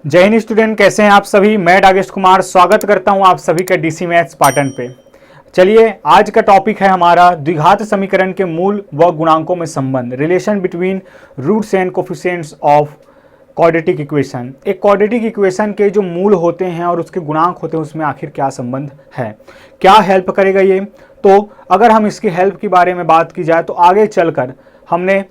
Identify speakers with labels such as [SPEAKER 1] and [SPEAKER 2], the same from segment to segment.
[SPEAKER 1] जय हिंद स्टूडेंट, कैसे हैं आप सभी। मैं राजेश कुमार स्वागत करता हूं आप सभी का डीसी मैथ्स पाटन पे। चलिए, आज का टॉपिक है हमारा द्विघात समीकरण के मूल व गुणांकों में संबंध, relation between roots and coefficients of quadratic equation. एक क्वाड्रेटिक इक्वेशन के जो मूल होते हैं और उसके गुणांक होते हैं उसमें आखिर क्या संबंध है, क्या हेल्प करेगा ये। तो अगर हम इसकी हेल्प के बारे में बात की जाए तो आगे चलकर हमने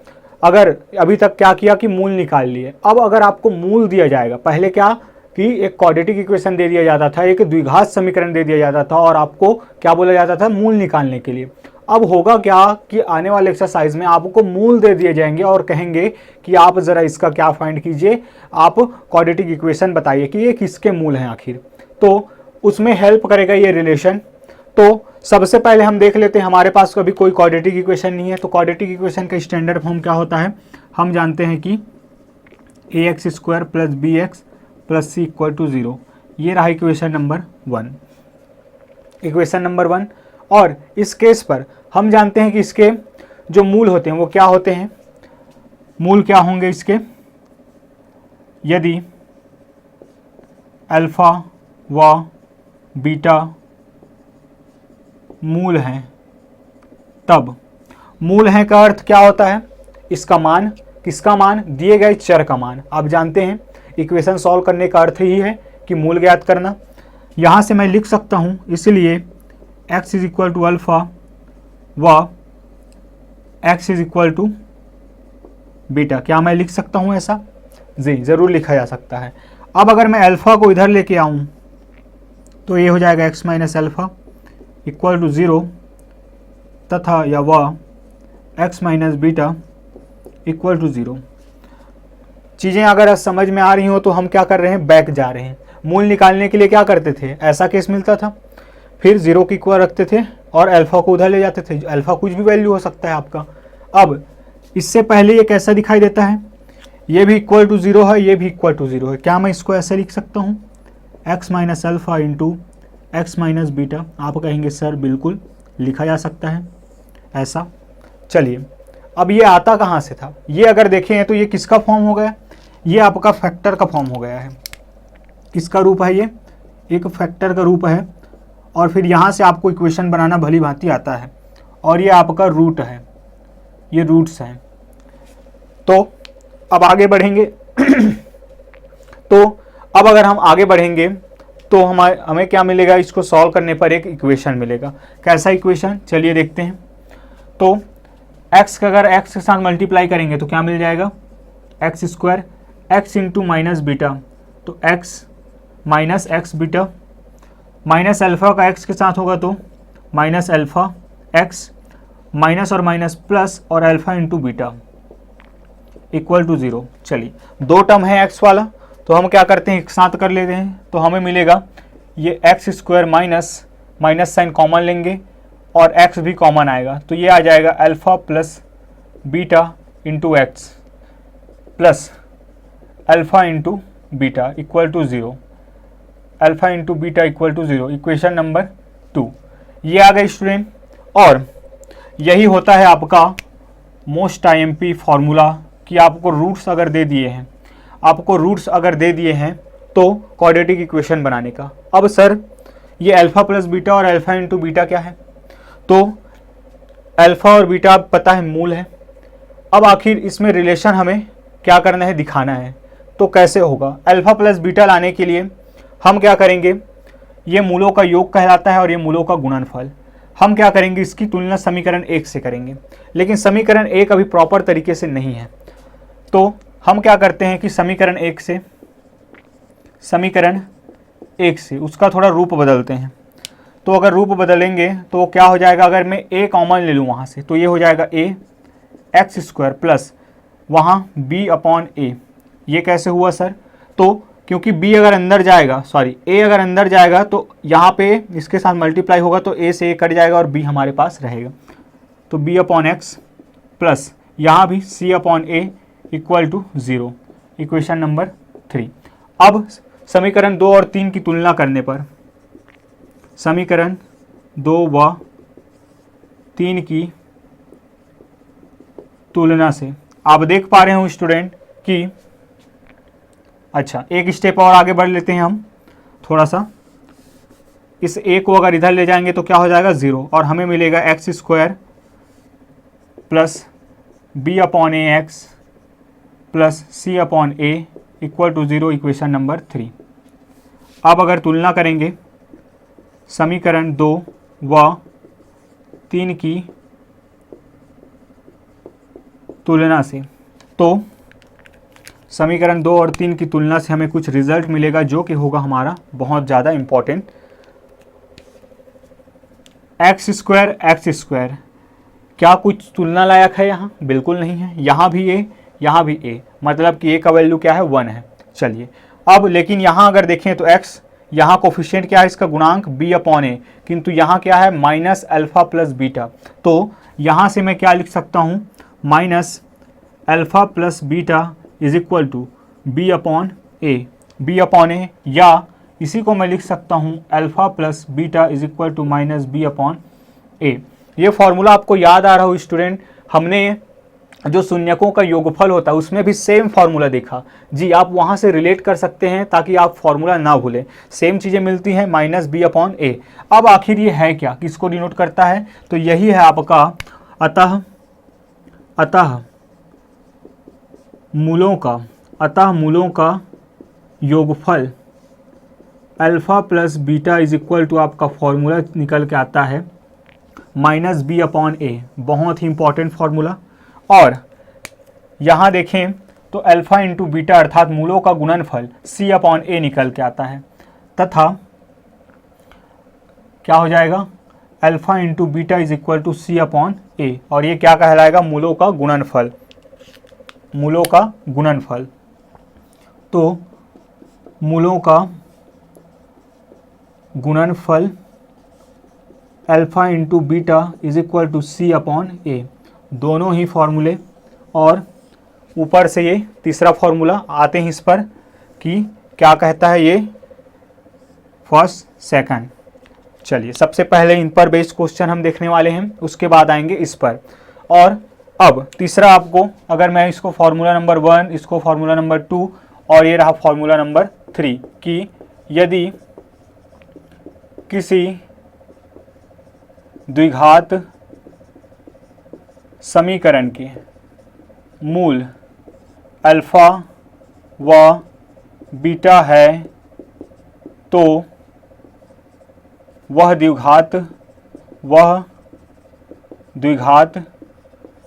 [SPEAKER 1] अगर अभी तक क्या किया कि मूल निकाल लिए। अब अगर आपको मूल दिया जाएगा, पहले क्या कि एक क्वाड्रेटिक इक्वेशन दे दिया जाता था, एक द्विघात समीकरण दे दिया जाता था और आपको क्या बोला जाता था, मूल निकालने के लिए। अब होगा क्या कि आने वाले एक्सरसाइज में आपको मूल दे दिए जाएंगे और कहेंगे कि आप जरा इसका क्या फाइंड कीजिए, आप क्वाड्रेटिक इक्वेशन बताइए कि ये किसके मूल हैं आखिर। तो उसमें हेल्प करेगा ये रिलेशन। तो सबसे पहले हम देख लेते हैं, हमारे पास कभी कोई क्वाड्रेटिक इक्वेशन नहीं है तो क्वाड्रेटिक इक्वेशन का स्टैंडर्ड फॉर्म क्या होता है, हम जानते हैं कि ax square plus b x plus c equal to 0। ये रहा इक्वेशन नंबर 1, इक्वेशन नंबर 1। और इस केस पर हम जानते हैं कि इसके जो मूल होते हैं वो क्या होते हैं, मूल क्या होंगे इसके, यदि अल्फा व बीटा मूल हैं तब। मूल हैं का अर्थ क्या होता है, इसका मान, किसका मान, दिए गए चर का मान। आप जानते हैं इक्वेशन सॉल्व करने का अर्थ ही है कि मूल ज्ञात करना। यहाँ से मैं लिख सकता हूँ, इसलिए x is equal to alpha व x is equal to beta. क्या मैं लिख सकता हूँ ऐसा? जी, ज़रूर लिखा जा सकता है। अब अगर मैं अल्फ़ा को इधर लेके आऊँ तो ये हो जाएगा x minus alpha equal to 0 तथा या वह x minus beta equal to 0। चीज़ें अगर समझ में आ रही हो तो हम क्या कर रहे हैं, बैक जा रहे हैं। मूल निकालने के लिए क्या करते थे, ऐसा केस मिलता था, फिर 0 की इक्वल रखते थे और अल्फ़ा को उधर ले जाते थे। अल्फ़ा कुछ भी वैल्यू हो सकता है आपका। अब इससे पहले ये कैसा दिखाई देता है, ये भी इक्वल टू 0 है, ये भी इक्वल टू 0 है। क्या मैं इसको ऐसे लिख सकता हूँ, x minus alpha into x minus beta. आप कहेंगे सर बिल्कुल लिखा जा सकता है ऐसा। चलिए, अब ये आता कहाँ से था, ये अगर देखें तो ये किसका फॉर्म हो गया, ये आपका फैक्टर का फॉर्म हो गया है। किसका रूप है, ये एक फैक्टर का रूप है। और फिर यहाँ से आपको इक्वेशन बनाना भली भांति आता है और ये आपका रूट है, ये रूट्स हैं। तो अब आगे बढ़ेंगे तो अब अगर हम आगे बढ़ेंगे तो हमें क्या मिलेगा, इसको सॉल्व करने पर एक इक्वेशन मिलेगा। कैसा इक्वेशन, चलिए देखते हैं। तो x का अगर x के साथ मल्टीप्लाई करेंगे तो क्या मिल जाएगा, x square x into minus beta, तो x minus x beta, minus alpha का x के साथ होगा तो माइनस अल्फ़ा x, माइनस और माइनस प्लस और alpha into beta equal to 0। चलिए, दो टर्म है x वाला तो हम क्या करते हैं, एक साथ कर लेते हैं। तो हमें मिलेगा ये x square minus minus sign common लेंगे और x भी कॉमन आएगा, तो ये आ जाएगा alpha plus beta into x plus alpha into beta equal to 0। Alpha into beta equal to 0, equation number 2 ये आ गई स्टूडेंट। और यही होता है आपका मोस्ट IMP फॉर्मूला कि आपको रूट्स अगर दे दिए हैं, आपको रूट्स अगर दे दिए हैं तो क्वाड्रेटिक इक्वेशन बनाने का। अब सर ये अल्फ़ा प्लस बीटा और अल्फ़ा इंटू बीटा क्या है, तो अल्फ़ा और बीटा पता है मूल है। अब आखिर इसमें रिलेशन हमें क्या करना है, दिखाना है। तो कैसे होगा, अल्फ़ा प्लस बीटा लाने के लिए हम क्या करेंगे, ये मूलों का योग कहलाता है और ये मूलों का गुणनफल। हम क्या करेंगे, इसकी तुलना समीकरण 1 से करेंगे, लेकिन समीकरण 1 अभी प्रॉपर तरीके से नहीं है। तो हम क्या करते हैं कि समीकरण 1 से उसका थोड़ा रूप बदलते हैं। तो अगर रूप बदलेंगे तो क्या हो जाएगा, अगर मैं a कॉमन ले लूँ वहाँ से तो ये हो जाएगा a एक्स स्क्वायर प्लस वहाँ b अपॉन a। ये कैसे हुआ सर, तो क्योंकि b अगर अंदर जाएगा, सॉरी a अगर अंदर जाएगा तो यहाँ पे इसके साथ मल्टीप्लाई होगा तो a से a कट जाएगा और b हमारे पास रहेगा। तो b अपॉन एक्स प्लस यहाँ भी c upon a equal to 0, equation number 3। अब समीकरण 2 और 3 की तुलना करने पर, समीकरण 2 व 3 की तुलना से आप देख पा रहे हो स्टूडेंट कि अच्छा, एक स्टेप और आगे बढ़ लेते हैं हम थोड़ा सा। इस ए को अगर इधर ले जाएंगे तो क्या हो जाएगा 0, और हमें मिलेगा x square plus b upon a x plus c upon a equal to 0, equation number 3। अब अगर तुलना करेंगे समीकरण 2 व 3 की तुलना से, तो समीकरण 2 और 3 की तुलना से हमें कुछ रिजल्ट मिलेगा जो कि होगा हमारा बहुत ज़्यादा इम्पॉर्टेंट। एक्स स्क्वायर क्या कुछ तुलना लायक है यहाँ? बिल्कुल नहीं है। यहाँ भी ए, यहाँ भी ए, मतलब कि ए का वैल्यू क्या है 1 है। चलिए अब लेकिन यहाँ अगर देखें तो एक्स, यहाँ कोफिशिएंट क्या है इसका गुणांक बी अपॉन ए, किंतु यहाँ क्या है माइनस अल्फा प्लस बीटा। तो यहाँ से मैं क्या लिख सकता हूँ, minus alpha plus beta is equal to B upon A, या इसी को मैं लिख सकता हूँ alpha plus beta is equal to minus B upon A. ये फॉर्मूला आपको याद आ रहा हो स्टूडेंट, हमने जो शून्यकों का योगफल होता है उसमें भी सेम फार्मूला देखा जी, आप वहाँ से रिलेट कर सकते हैं ताकि आप फार्मूला ना भूलें। सेम चीज़ें मिलती हैं, माइनस बी अपॉन ए। अब आखिर ये है क्या, किसको डिनोट करता है? तो यही है आपका अतः मूलों का योगफल alpha plus beta is equal to, आपका फॉर्मूला निकल के आता है माइनस बी अपॉन ए। बहुत ही इंपॉर्टेंट फार्मूला। और यहाँ देखें तो अल्फ़ा इंटू बीटा अर्थात मूलों का गुणनफल सी अपॉन ए निकल के आता है, तथा क्या हो जाएगा alpha into beta is equal to C upon A, और ये क्या कहलाएगा मूलों का गुणनफल। तो मूलों का गुणनफल alpha into beta is equal to C upon A, दोनों ही फॉर्मूले। और ऊपर से ये तीसरा फॉर्मूला आते हैं इस पर कि क्या कहता है ये फर्स्ट सेकंड। चलिए सबसे पहले इन पर बेस्ड क्वेश्चन हम देखने वाले हैं, उसके बाद आएंगे इस पर। और अब तीसरा आपको, अगर मैं इसको फार्मूला नंबर 1, इसको फार्मूला नंबर 2 और ये रहा फार्मूला नंबर 3 कि यदि किसी द्विघात समीकरण के मूल अल्फ़ा व बीटा है तो वह द्विघात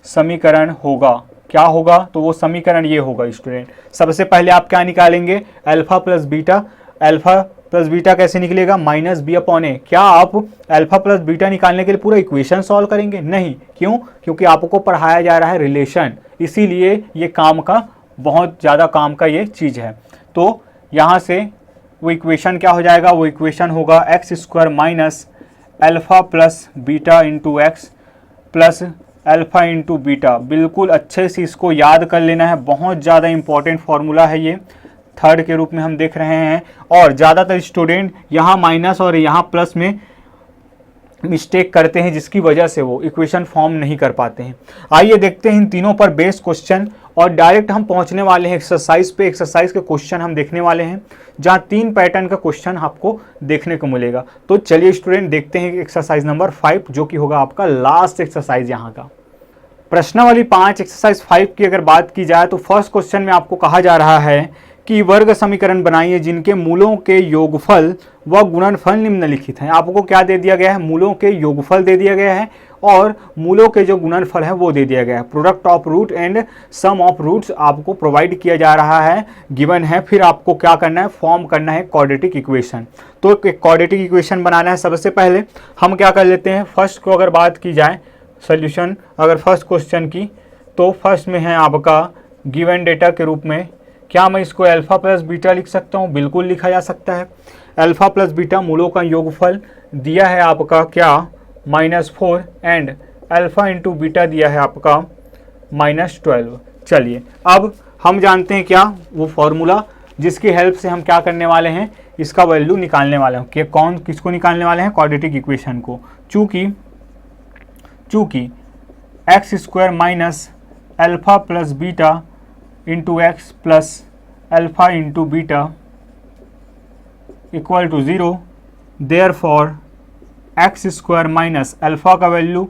[SPEAKER 1] समीकरण होगा। क्या होगा? तो वो समीकरण ये होगा स्टूडेंट। सबसे पहले आप क्या निकालेंगे, alpha plus beta. Alpha plus beta कैसे निकलेगा, माइनस बी अपॉन ए। क्या आप अल्फ़ा प्लस बीटा निकालने के लिए पूरा इक्वेशन सॉल्व करेंगे? नहीं। क्यों? क्योंकि आपको पढ़ाया जा रहा है रिलेशन, इसीलिए ये काम का, बहुत ज़्यादा काम का ये चीज़ है। तो यहाँ से वो इक्वेशन क्या हो जाएगा, वो इक्वेशन होगा x square minus alpha plus beta into x plus alpha into beta. बिल्कुल अच्छे से इसको याद कर लेना है, बहुत ज़्यादा इंपॉर्टेंट फार्मूला है ये, थर्ड के रूप में हम देख रहे हैं। और ज़्यादातर स्टूडेंट यहाँ माइनस और यहाँ प्लस में मिस्टेक करते हैं, जिसकी वजह से वो इक्वेशन फॉर्म नहीं कर पाते हैं। आइए देखते हैं इन तीनों पर बेस्ड क्वेश्चन, और डायरेक्ट हम पहुंचने वाले हैं एक्सरसाइज पे। एक्सरसाइज के क्वेश्चन हम देखने वाले हैं, जहां 3 पैटर्न का क्वेश्चन आपको देखने को मिलेगा। तो चलिए स्टूडेंट देखते हैं एक्सरसाइज नंबर 5, जो कि होगा आपका लास्ट एक्सरसाइज यहाँ का। प्रश्नावली 5 एक्सरसाइज 5 की अगर बात की जाए तो फर्स्ट क्वेश्चन में आपको कहा जा रहा है कि वर्ग समीकरण बनाइए जिनके मूलों के योगफल व गुणनफल निम्नलिखित हैं। आपको क्या दे दिया गया है, मूलों के योगफल दे दिया गया है और मूलों के जो गुणनफल है वो दे दिया गया है। Product of root and sum of roots आपको प्रोवाइड किया जा रहा है, गिवन है। फिर आपको क्या करना है, फॉर्म करना है क्वाड्रेटिक इक्वेशन। तो एक क्वाड्रेटिक इक्वेशन बनाना है। सबसे पहले हम क्या कर लेते हैं, फर्स्ट को अगर बात की जाए सोल्यूशन अगर फर्स्ट क्वेश्चन की, तो फर्स्ट में है आपका गिवन डेटा के रूप में, क्या मैं इसको अल्फ़ा प्लस बीटा लिख सकता हूँ? बिल्कुल लिखा जा सकता है। अल्फ़ा प्लस बीटा मूलों का योगफल दिया है आपका क्या, -4 एंड अल्फ़ा इंटू बीटा दिया है आपका -12। चलिए अब हम जानते हैं क्या वो फॉर्मूला जिसकी हेल्प से हम क्या करने वाले हैं, इसका वैल्यू निकालने वाले हैं कि कौन किसको निकालने वाले हैं, क्वाड्रेटिक इक्वेशन को। चूँकि x square minus alpha plus beta into x plus alpha into beta equal to 0, therefore x square minus alpha का वैल्यू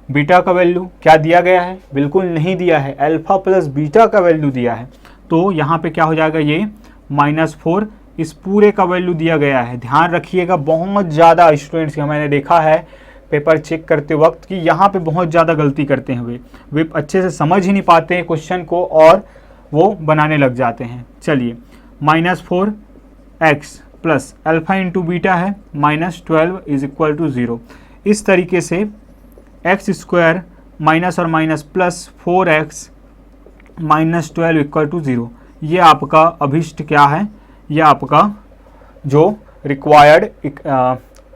[SPEAKER 1] बीटा का वैल्यू क्या दिया गया है, बिल्कुल नहीं दिया है, अल्फ़ा प्लस बीटा का वैल्यू दिया है। तो यहाँ पे क्या हो जाएगा, ये -4 इस पूरे का वैल्यू दिया गया है। ध्यान रखिएगा, बहुत ज़्यादा स्टूडेंट्स का मैंने देखा है पेपर चेक करते वक्त कि यहाँ पे बहुत ज़्यादा गलती करते हैं वे अच्छे से समझ ही नहीं पाते हैं क्वेश्चन को और वो बनाने लग जाते हैं। चलिए, -4x plus alpha into beta है -12 इज इक्वल टू 0। इस तरीके से एक्स स्क्वायर माइनस और minus plus 4x -12 equal to 0, ये आपका अभिष्ट क्या है, ये आपका जो रिक्वायर्ड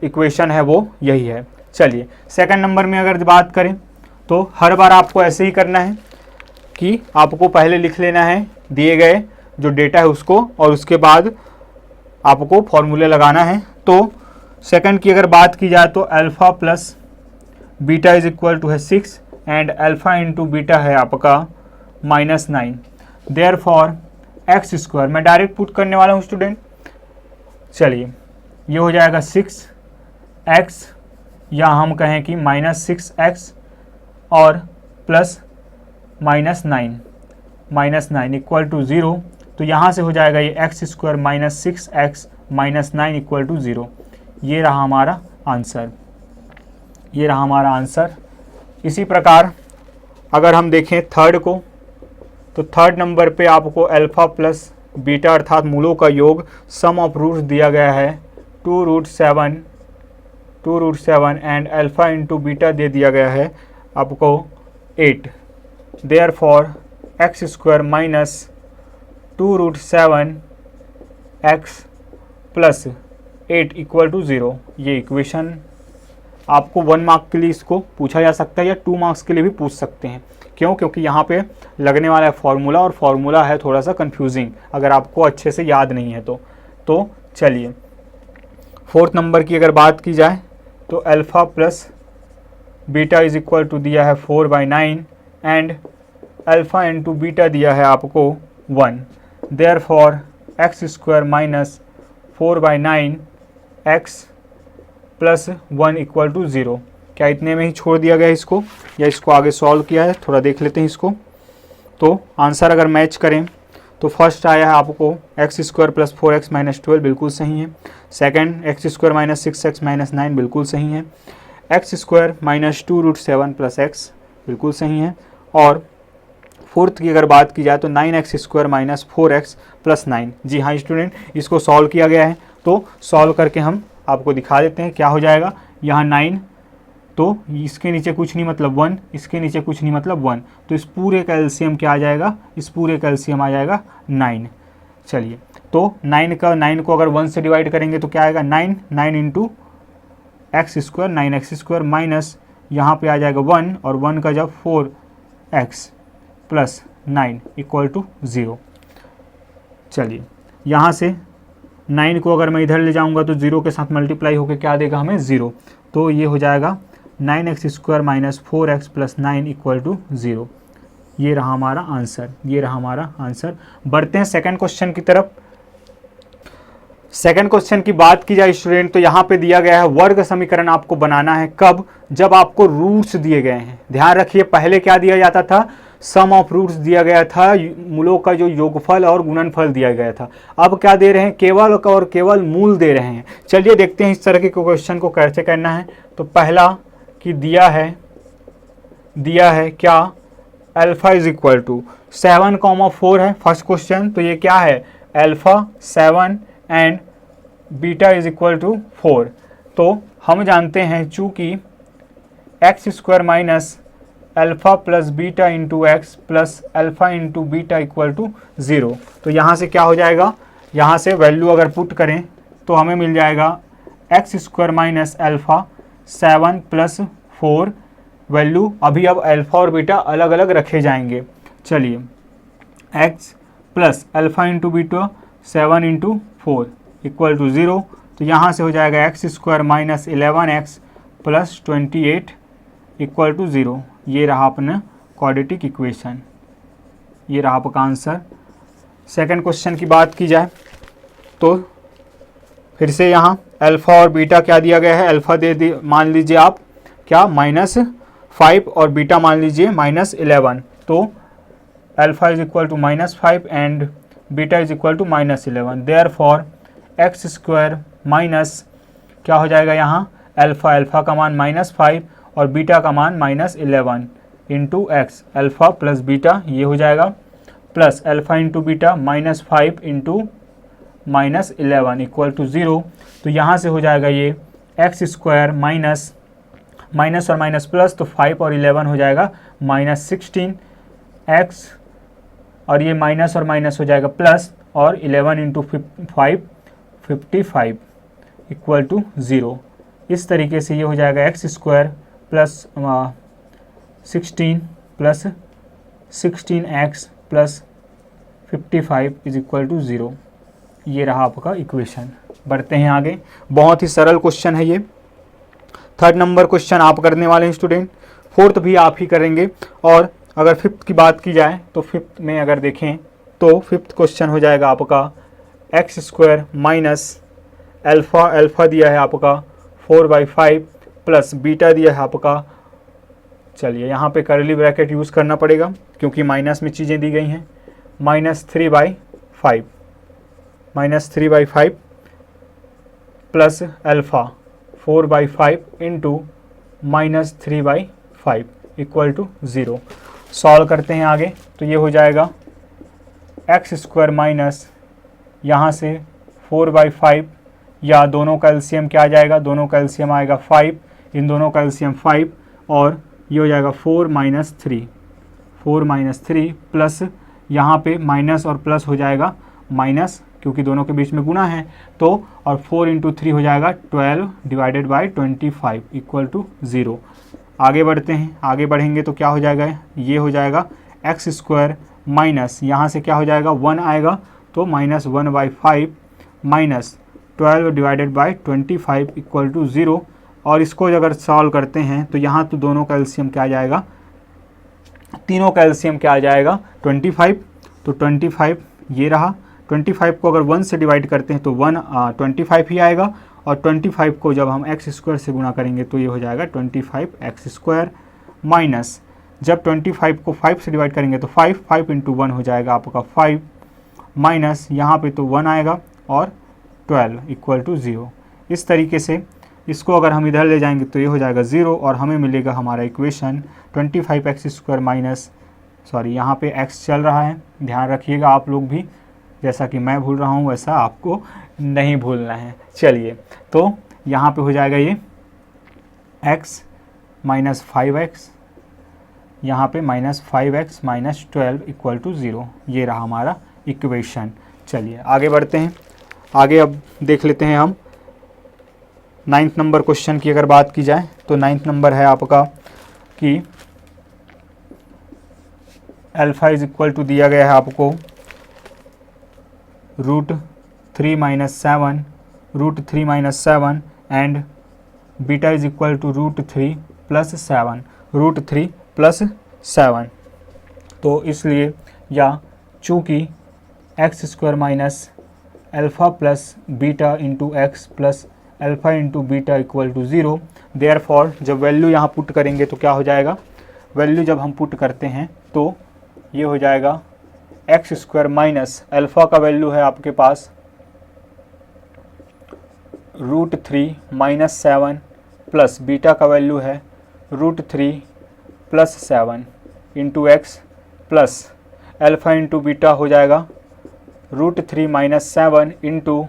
[SPEAKER 1] इक्वेशन है वो यही है। चलिए, सेकंड नंबर में अगर बात करें तो हर बार आपको ऐसे ही करना है कि आपको पहले लिख लेना है दिए गए जो डेटा है उसको, और उसके बाद आपको फॉर्मूले लगाना है। तो सेकंड की अगर बात की जाए तो alpha plus beta is equal to है 6 एंड अल्फ़ा इंटू बीटा है आपका -9, देयरफॉर एक्स स्क्वायर, मैं डायरेक्ट पुट करने वाला हूँ स्टूडेंट। चलिए, ये हो जाएगा 6x या हम कहें कि -6x और प्लस -9 इक्वल टू 0। तो यहाँ से हो जाएगा ये x square -6x -9 equal to 0। ये रहा हमारा आंसर, ये रहा हमारा आंसर। इसी प्रकार अगर हम देखें थर्ड को, तो थर्ड नंबर पे आपको अल्फ़ा प्लस बीटा अर्थात मूलों का योग सम ऑफ रूट्स दिया गया है 2√7 एंड अल्फ़ा इंटू बीटा दे दिया गया है आपको 8, therefore x square minus 2√7x plus 8 equal to 0। ये इक्वेशन आपको 1 मार्क के लिए इसको पूछा जा सकता है या 2 मार्क्स के लिए भी पूछ सकते हैं। क्यों? क्योंकि यहाँ पे लगने वाला है फॉर्मूला, और फॉर्मूला है थोड़ा सा कंफ्यूजिंग अगर आपको अच्छे से याद नहीं है तो चलिए, फोर्थ नंबर की अगर बात की जाए तो alpha plus beta is equal to दिया है 4/9 एंड अल्फ़ा इंटू बीटा दिया है आपको 1, therefore x square minus 4/9 x plus 1 equal to 0। क्या इतने में ही छोड़ दिया गया इसको या इसको आगे सॉल्व किया है, थोड़ा देख लेते हैं इसको। तो आंसर अगर मैच करें तो फर्स्ट आया है आपको एक्स स्क्वायर प्लस 4x -12 बिल्कुल सही है। सेकंड एक्स स्क्वायर -6x -9 बिल्कुल सही है। एक्स स्क्वायर -2√7 प्लस x बिल्कुल सही है। और फोर्थ की अगर बात की जाए तो 9x स्क्वायर -4x प्लस 9, जी हाँ स्टूडेंट, इसको सॉल्व किया गया है। तो सॉल्व करके हम आपको दिखा देते हैं क्या हो जाएगा। यहाँ 9, तो इसके नीचे कुछ नहीं मतलब 1, इसके नीचे कुछ नहीं मतलब 1, तो इस पूरे का एलसीएम क्या आ जाएगा, इस पूरे का एलसीएम आ जाएगा 9। चलिए, तो 9 को अगर 1 से डिवाइड करेंगे तो क्या आएगा 9 into x square 9x square minus यहाँ पे आ जाएगा 1 और 1 का जब 4x प्लस 9 इक्वल टू 0। चलिए, यहाँ से 9 को अगर मैं इधर ले जाऊँगा तो 0 के साथ मल्टीप्लाई होकर क्या देगा हमें 0, तो ये हो जाएगा 9x square minus 4x plus 9 equal to 0। ये रहा हमारा आंसर, ये रहा हमारा आंसर। बढ़ते हैं सेकंड क्वेश्चन की तरफ। सेकंड क्वेश्चन की बात की जाए स्टूडेंट तो यहाँ पे दिया गया है वर्ग समीकरण आपको बनाना है कब, जब आपको रूट्स दिए गए हैं। ध्यान रखिए, पहले क्या दिया जाता था, सम ऑफ रूट्स दिया गया था, मूलों का जो योगफल और गुणनफल दिया गया था। अब क्या दे रहे हैं, केवल और केवल मूल दे रहे हैं। चलिए देखते हैं इस तरह के क्वेश्चन को कैसे करना है। तो पहला कि दिया है क्या, अल्फ़ा इज इक्वल टू 7,4 है फर्स्ट क्वेश्चन। तो ये क्या है, alpha 7 and beta is equal to 4। तो हम जानते हैं चूँकि x square minus alpha plus beta into x plus alpha into beta equal to 0। तो यहाँ से क्या हो जाएगा, यहाँ से वैल्यू अगर पुट करें तो हमें मिल जाएगा x square minus alpha 7 plus 4। Value अभी अब अल्फ़ा और बीटा अलग अलग रखे जाएंगे। चलिए, x plus alpha into beta 7 into 4 equal to 0। तो यहाँ से हो जाएगा x square minus 11x plus 28 equal to 0। ये रहा अपना क्वाड्रेटिक इक्वेशन, ये रहा आपका आंसर। सेकंड क्वेश्चन की बात की जाए तो फिर से यहाँ अल्फ़ा और बीटा क्या दिया गया है, अल्फ़ा मान लीजिए आप क्या -5 और बीटा मान लीजिए -11। तो alpha is equal to -5 and beta is equal to -11। Therefore x square minus क्या हो जाएगा यहाँ अल्फ़ा का मान -5 और बीटा का मान -11 into x, alpha plus beta ये हो जाएगा, plus alpha into beta -5 into -11 equal to 0। तो यहाँ से हो जाएगा ये एक्स स्क्वायर माइनस और माइनस प्लस, तो 5 और 11 हो जाएगा -16 एक्स, और ये माइनस और माइनस हो जाएगा प्लस, और 11 इंटू 5 55 इक्वल टू 0। इस तरीके से ये हो जाएगा x square plus 16 plus 16x plus 55 is equal to 0। ये रहा आपका इक्वेशन। बढ़ते हैं आगे, बहुत ही सरल क्वेश्चन है ये। थर्ड नंबर क्वेश्चन आप करने वाले हैं स्टूडेंट, फोर्थ भी आप ही करेंगे। और अगर फिफ्थ की बात की जाए तो फिफ्थ में अगर देखें तो फिफ्थ क्वेश्चन हो जाएगा आपका एक्स स्क्वायर माइनस अल्फ़ा दिया है आपका 4/5 प्लस बीटा दिया है आपका, चलिए यहाँ पे करली ब्रैकेट यूज़ करना पड़ेगा क्योंकि माइनस में चीज़ें दी गई हैं, -3/5 plus alpha 4/5 into -3/5 equal to 0। Solve करते हैं आगे, तो ये हो जाएगा एक्स स्क्वायर माइनस यहाँ से 4/5, या दोनों का एलसीएम क्या आ जाएगा, दोनों का एलसीएम आएगा 5, इन दोनों का एलसीएम 5, और ये हो जाएगा 4 - 3 प्लस यहाँ पे माइनस और प्लस हो जाएगा माइनस क्योंकि दोनों के बीच में गुना है, तो और 4 इंटू 3 हो जाएगा 12 डिवाइडेड बाई 25 इक्वल टू 0। आगे बढ़ते हैं, आगे बढ़ेंगे तो क्या हो जाएगा, ये हो जाएगा एक्स स्क्वायर माइनस यहाँ से क्या हो जाएगा 1 आएगा, तो -1/5 minus 12 divided by 25 equal to 0। और इसको अगर सॉल्व करते हैं तो यहाँ तो दोनों का एलसीएम क्या आ जाएगा, तीनों का एलसीएम क्या आ जाएगा 25, तो 25 ये रहा। 25 को अगर 1 से डिवाइड करते हैं तो 25 ही आएगा, और 25 को जब हम एक्स स्क्वायर से गुणा करेंगे तो ये हो जाएगा 25x स्क्वायर, माइनस जब 25 को 5 से डिवाइड करेंगे तो 5 इंटू 1 हो जाएगा आपका 5, माइनस यहाँ पे तो 1 आएगा और 12 इक्वल टू 0। इस तरीके से इसको अगर हम इधर ले जाएंगे तो ये हो जाएगा 0, और हमें मिलेगा हमारा equation 25x square minus, sorry यहाँ पे x चल रहा है, ध्यान रखिएगा आप लोग भी, जैसा कि मैं भूल रहा हूँ वैसा आपको नहीं भूलना है। चलिए, तो यहाँ पे हो जाएगा ये x माइनस 5x, यहाँ पे -5x माइनस 12 इक्वल टू 0। ये रहा हमारा इक्वेशन। चलिए आगे बढ़ते हैं, आगे अब देख लेते हैं हम 9th नंबर क्वेश्चन की अगर बात की जाए तो 9th नंबर है आपका कि अल्फ़ा इज इक्वल टू दिया गया है आपको √3 - 7 and beta is equal to √3 + 7। तो इसलिए या चूँकि x square minus alpha plus beta into x plus alpha into beta equal to 0, therefore जब वैल्यू यहाँ पुट करेंगे तो क्या हो जाएगा, वैल्यू जब हम पुट करते हैं तो ये हो जाएगा एक्स स्क्वायर माइनस अल्फ़ा का वैल्यू है आपके पास √3 - 7 प्लस बीटा का वैल्यू है √3 + 7 into x plus alpha into beta हो जाएगा √3 - 7 इंटू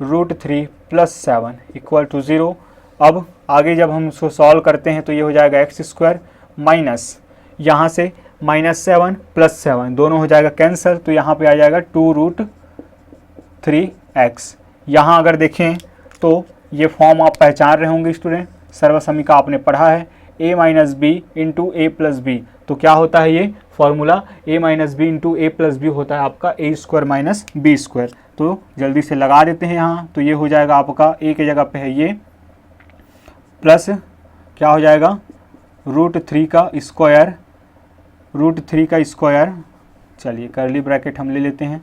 [SPEAKER 1] √3 + 7 इक्वल टू 0। अब आगे जब हम उसको सॉल्व करते हैं तो ये हो जाएगा एक्स स्क्वायर माइनस यहाँ से -7 + 7 दोनों हो जाएगा कैंसिल, तो यहाँ पे आ जाएगा 2√3x। यहाँ अगर देखें तो ये फॉर्म आप पहचान रहे होंगे स्टूडेंट, सर्वसमीका आपने पढ़ा है a - b into a + b। तो क्या होता है ये formula a - b into a + b होता है आपका a² - b²। तो जल्दी से लगा देते हैं यहाँ, तो ये हो जाएगा आपका a की जगह पे है ये प्लस क्या हो जाएगा √3 का स्क्वायर चलिए कर्ली ब्रैकेट हम ले लेते हैं,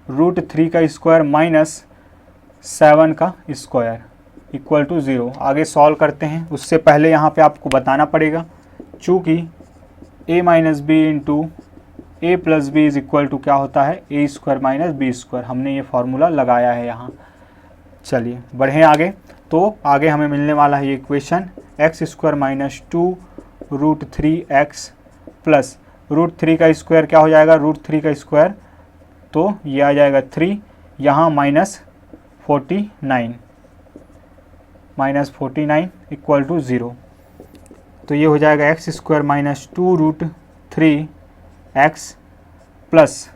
[SPEAKER 1] √3 का स्क्वायर माइनस 7 का स्क्वायर इक्वल टू 0। आगे सॉल्व करते हैं, उससे पहले यहाँ पे आपको बताना पड़ेगा चूँकि a minus b into a plus b is equal to क्या होता है a square minus b square. हमने ये फार्मूला लगाया है यहाँ। चलिए बढ़ें आगे, तो आगे हमें मिलने वाला है ये equation x square minus 2√3x plus √3 का स्क्वायर क्या हो जाएगा, √3 का स्क्वायर तो ये आ जाएगा 3, यहाँ -49 इक्वल टू 0। तो ये हो जाएगा x square minus 2√3x plus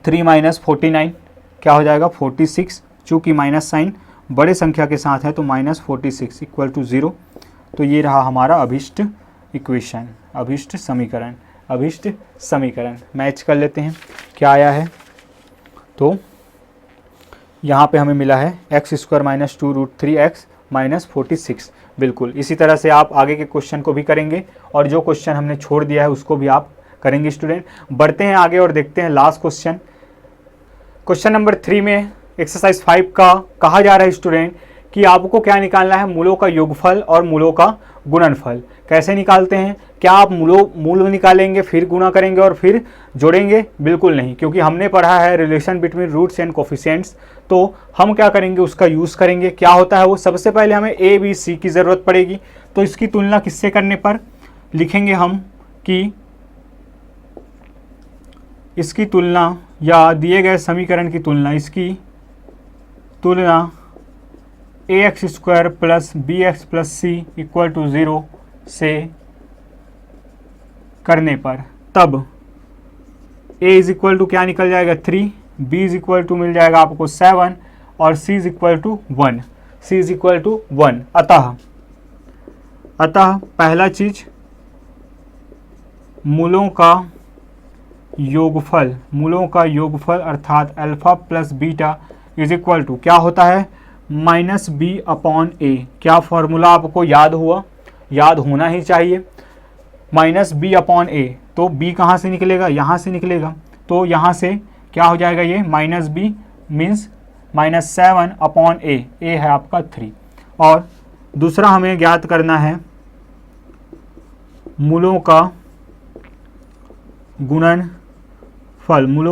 [SPEAKER 1] 3 minus 49 क्या हो जाएगा 46, चूँकि माइनस साइन बड़े संख्या के साथ है तो -46 इक्वल टू 0। तो ये रहा हमारा अभिष्ट इक्वेशन, अभिष्ट समीकरण। मैच कर लेते हैं क्या आया है। तो यहाँ पे हमें मिला है x square minus 2√3x minus 46। बिल्कुल इसी तरह से आप आगे के क्वेश्चन को भी करेंगे और जो क्वेश्चन हमने छोड़ दिया है उसको भी आप करेंगे स्टूडेंट। बढ़ते हैं आगे और देखते हैं लास्ट क्वेश्चन। क्वेश्चन नंबर 3 में एक्सरसाइज 5 का कहा जा रहा है स्टूडेंट कि आपको क्या निकालना है, मूलों का योगफल और मूलों का गुणनफल। कैसे निकालते हैं, क्या आप मूल निकालेंगे फिर गुणा करेंगे और फिर जोड़ेंगे? बिल्कुल नहीं, क्योंकि हमने पढ़ा है relation between roots and coefficients. तो हम क्या करेंगे, उसका यूज़ करेंगे। क्या होता है वो, सबसे पहले हमें ए बी सी की ज़रूरत पड़ेगी। तो इसकी तुलना किससे करने पर लिखेंगे हम कि इसकी तुलना या दिए गए समीकरण की तुलना, इसकी तुलना ax square plus b x plus c equal to 0 से करने पर, तब a इज इक्वल टू क्या निकल जाएगा 3, b इज इक्वल टू मिल जाएगा आपको 7 और c is equal to 1। c is equal to 1। अतः पहला चीज मूलों का योगफल अर्थात alpha plus beta is equal to क्या होता है -b/a। क्या फॉर्मूला आपको याद हुआ, याद होना ही चाहिए, -b/a। तो b कहाँ से निकलेगा, यहाँ से निकलेगा। तो यहाँ से क्या हो जाएगा, ये -b मीन्स -7/a, a है आपका 3। और दूसरा हमें ज्ञात करना है मूलों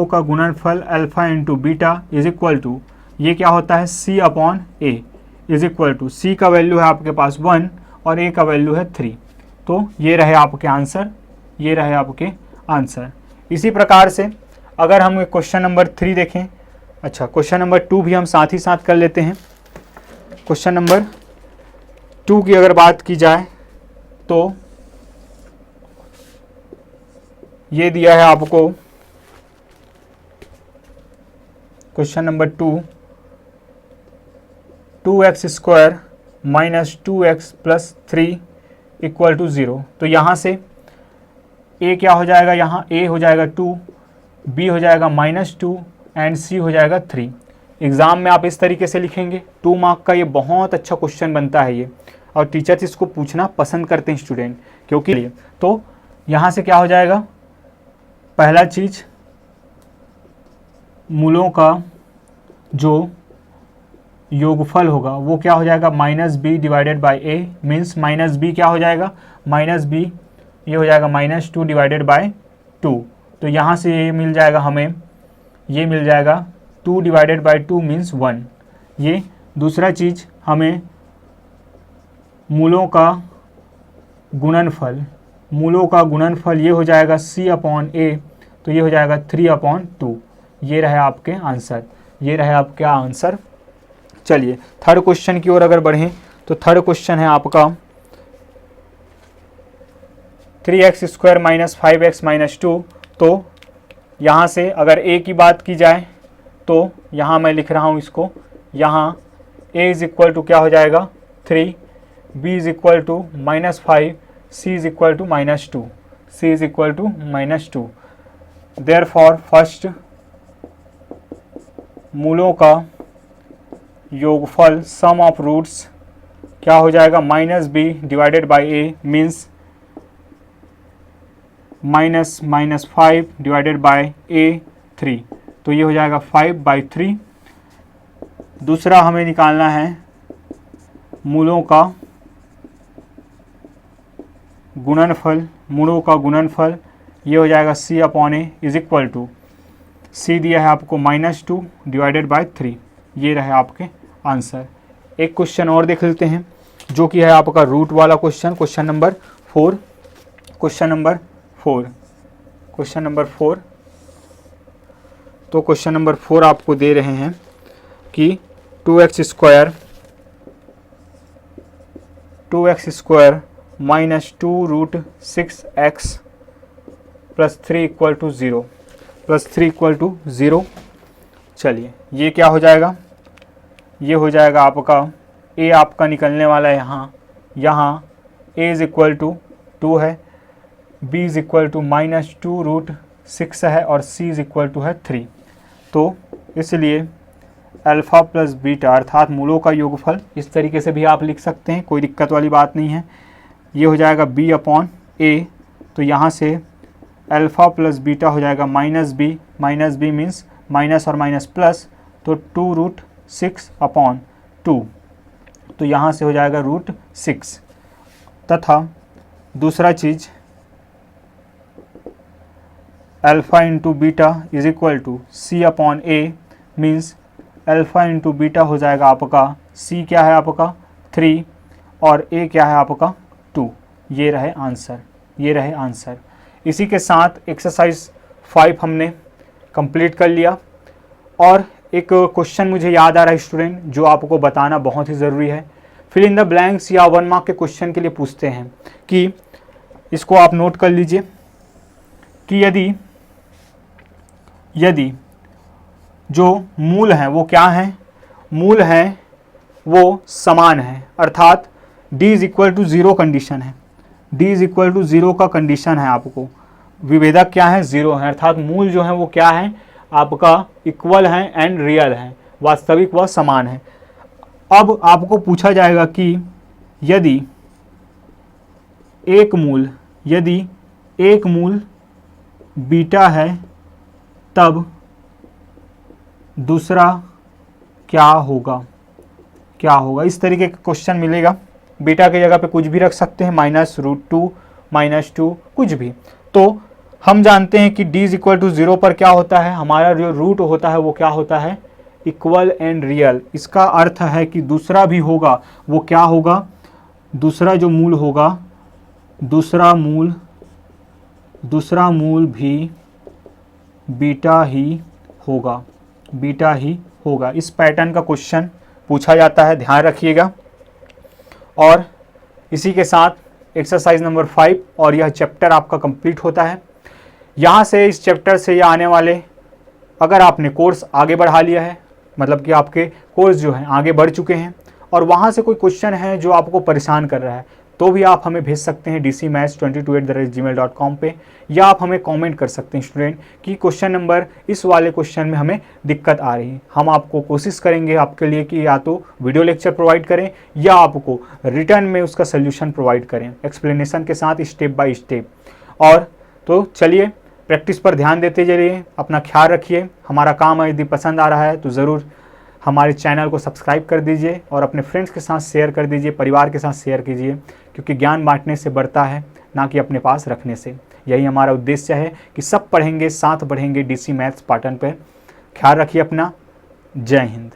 [SPEAKER 1] का गुणनफल alpha into beta is equal to, ये क्या होता है c/a is equal to, c का वैल्यू है आपके पास 1 और a का वैल्यू है 3। तो ये रहे आपके आंसर, इसी प्रकार से अगर हम क्वेश्चन नंबर 3 देखें, अच्छा क्वेश्चन नंबर 2 भी हम साथ ही साथ कर लेते हैं। क्वेश्चन नंबर 2 की अगर बात की जाए तो ये दिया है आपको question number 2x square minus 2x plus 3 equal to 0। तो यहाँ से a क्या हो जाएगा, यहाँ a हो जाएगा 2, b हो जाएगा -2 एंड c हो जाएगा 3। एग्ज़ाम में आप इस तरीके से लिखेंगे, 2 मार्क का ये बहुत अच्छा क्वेश्चन बनता है ये, और टीचर्स इसको पूछना पसंद करते हैं स्टूडेंट, क्योंकि तो यहाँ से क्या हो जाएगा, पहला चीज़ मूलों का जो योगफल होगा वो क्या हो जाएगा -b/a मीन्स -b क्या हो जाएगा, -b ये हो जाएगा -2/2। तो यहाँ से ये मिल जाएगा हमें, ये मिल जाएगा 2/2 मीन्स 1। ये दूसरा चीज़ हमें मूलों का गुणनफल ये हो जाएगा c/a, तो ये हो जाएगा 3/2। ये रहे आपके आंसर, चलिए थर्ड क्वेश्चन की ओर अगर बढ़ें तो थर्ड क्वेश्चन है आपका 3x square minus 5x minus 2। तो यहाँ से अगर a की बात की जाए तो यहाँ मैं लिख रहा हूँ इसको, यहाँ a इज इक्वल टू क्या हो जाएगा 3, b is equal to -5, c is equal to -2। Therefore first मूलों का योगफल सम ऑफ रूट्स क्या हो जाएगा -b/a means -5 divided by A3, तो ये हो जाएगा 5/3। दूसरा हमें निकालना है मूलों का गुणनफल, ये हो जाएगा C/A is equal to, C दिया है आपको -2 डिवाइडेड बाय 3, ये रहे आपके आंसर। एक क्वेश्चन और देख लेते हैं जो कि है आपका रूट वाला क्वेश्चन, क्वेश्चन नंबर 4। तो क्वेश्चन नंबर 4 आपको दे रहे हैं कि 2x square minus 2√6x plus 3 equal to 0। चलिए ये क्या हो जाएगा, ये हो जाएगा आपका a आपका निकलने वाला है यहाँ a इज इक्वल टू 2 है, b इज इक्वल टू -2√6 है और c इज इक्वल टू है 3। तो इसलिए अल्फ़ा प्लस बीटा अर्थात मूलों का योगफल, इस तरीके से भी आप लिख सकते हैं, कोई दिक्कत वाली बात नहीं है। ये हो जाएगा b/a, तो यहाँ से अल्फ़ा प्लस बीटा हो जाएगा -b मीन्स माइनस और माइनस प्लस, तो 2√6/2, तो यहाँ से हो जाएगा √6। तथा दूसरा चीज़ alpha into beta is equal to C/A means alpha into beta हो जाएगा आपका C क्या है आपका 3 और A क्या है आपका 2। ये रहे आंसर। इसी के साथ एक्सरसाइज 5 हमने कंप्लीट कर लिया। और एक क्वेश्चन मुझे याद आ रहा है स्टूडेंट, जो आपको बताना बहुत ही ज़रूरी है। फिल इन द ब्लैंक्स या 1 मार्क के क्वेश्चन के लिए पूछते हैं कि इसको आप नोट कर लीजिए कि यदि जो मूल हैं वो क्या हैं, मूल हैं वो समान है, अर्थात d is equal to 0 condition है, d इज इक्वल टू 0 का कंडीशन है। आपको विभेदक क्या है 0 है, अर्थात मूल जो है वो क्या है आपका इक्वल है एंड रियल है, वास्तविक व समान है। अब आपको पूछा जाएगा कि यदि एक मूल बीटा है तब दूसरा क्या होगा, इस तरीके का क्वेश्चन मिलेगा। बीटा की जगह पे कुछ भी रख सकते हैं, -√2 -2 कुछ भी। तो हम जानते हैं कि d इज इक्वल टू 0 पर क्या होता है, हमारा जो रूट होता है वो क्या होता है इक्वल एंड रियल। इसका अर्थ है कि दूसरा भी होगा, वो क्या होगा, दूसरा जो मूल होगा, दूसरा मूल भी बीटा ही होगा। इस पैटर्न का क्वेश्चन पूछा जाता है, ध्यान रखिएगा। और इसी के साथ एक्सरसाइज नंबर 5 और यह चैप्टर आपका कंप्लीट होता है। यहाँ से इस चैप्टर से ये आने वाले, अगर आपने कोर्स आगे बढ़ा लिया है, मतलब कि आपके कोर्स जो हैं आगे बढ़ चुके हैं और वहाँ से कोई क्वेश्चन है जो आपको परेशान कर रहा है, तो भी आप हमें भेज सकते हैं dcmaths22@gmail.com पे, या आप हमें कमेंट कर सकते हैं स्टूडेंट कि क्वेश्चन नंबर इस वाले क्वेश्चन में हमें दिक्कत आ रही है। हम आपको कोशिश करेंगे आपके लिए कि या तो वीडियो लेक्चर प्रोवाइड करें या आपको रिटर्न में उसका सोल्यूशन प्रोवाइड करें एक्सप्लेनेशन के साथ स्टेप बाय स्टेप। और तो चलिए प्रैक्टिस पर ध्यान देते चलिए, अपना ख्याल रखिए। हमारा काम यदि पसंद आ रहा है तो ज़रूर हमारे चैनल को सब्सक्राइब कर दीजिए और अपने फ्रेंड्स के साथ शेयर कर दीजिए, परिवार के साथ शेयर कीजिए, क्योंकि ज्ञान बांटने से बढ़ता है, ना कि अपने पास रखने से। यही हमारा उद्देश्य है कि सब पढ़ेंगे, साथ बढ़ेंगे DC मैथ्स पैटर्न पर। ख्याल रखिए अपना। जय हिंद।